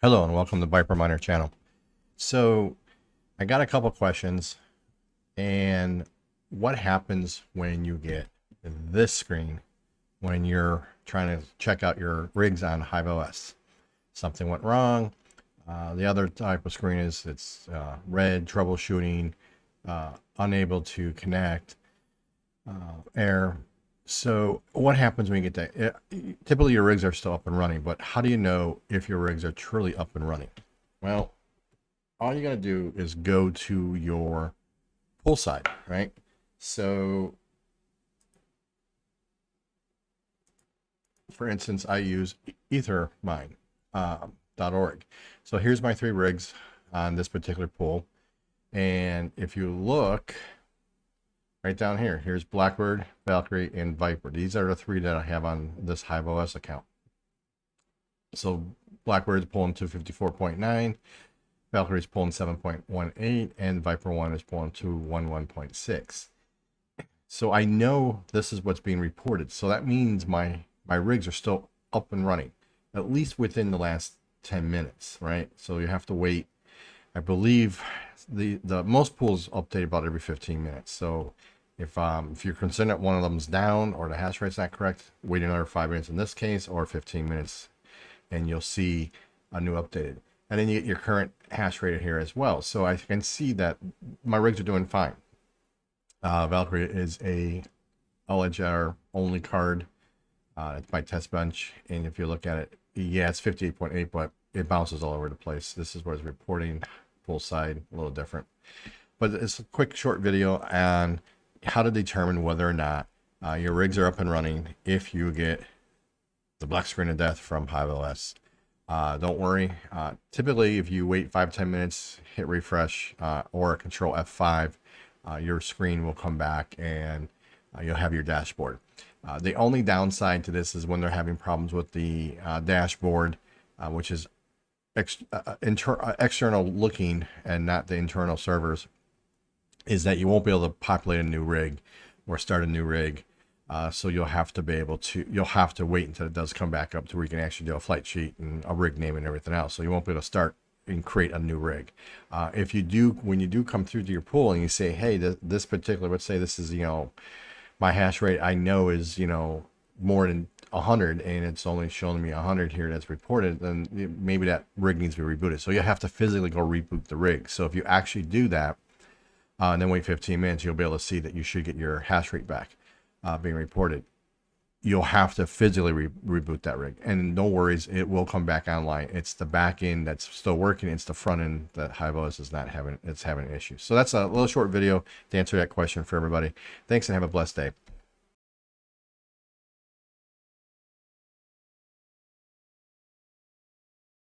Hello and welcome to Viper Miner channel. So I got a couple questions, and what happens when you get this screen when you're trying to check out your rigs on HiveOs? Something went wrong. The other type of screen is it's red, troubleshooting, unable to connect, error. So what happens when you get that? Typically your rigs are still up and running, but how do you know if your rigs are truly up and running? Well, all you got to do is go to your pull side, right? So for instance, I use ethermine.org. So here's my 3 rigs on this particular pool. And if you look right down here, here's Blackbird, Valkyrie, and Viper. These are the 3 that I have on this HiveOs account. So Blackbird is pulling 254.9, Valkyrie is pulling 7.18, and Viper 1 is pulling 211.6. So I know this is what's being reported. So that means my rigs are still up and running, at least within the last 10 minutes, right? So you have to wait. I believe the most pools update about every 15 minutes. So if you're concerned that one of them's down or the hash rate's not correct, wait another 5 minutes in this case, or 15 minutes, and you'll see a new updated. And then you get your current hash rate here as well. So I can see that my rigs are doing fine. Valkyrie is a LHR only card. It's my test bench, and if you look at it, yeah, it's 58.8, but it bounces all over the place. This is what it's reporting. Full side, a little different. But it's a quick, short video on how to determine whether or not your rigs are up and running if you get the black screen of death from HiveOs. Don't worry. Typically, if you wait 5-10 minutes, hit refresh or control F5, your screen will come back and you'll have your dashboard. The only downside to this is when they're having problems with the dashboard, which is external looking and not the internal servers, is that you won't be able to populate a new rig or start a new rig. So you'll have to wait until it does come back up to where you can actually do a flight sheet and a rig name and everything else. So you won't be able to start and create a new rig. If you do, when you do come through to your pool and you say, hey, this particular, let's say this is, my hash rate I know is, more than 100 and it's only showing me 100 here that's reported, then maybe that rig needs to be rebooted. So you have to physically go reboot the rig. So if you actually do that and then wait 15 minutes, you'll be able to see that you should get your hash rate back being reported. You'll have to physically reboot that rig, and no worries, it will come back online. It's the back end that's still working. It's the front end that HiveOs is not having. It's having issues. So that's a little short video to answer that question for everybody. Thanks and have a blessed day.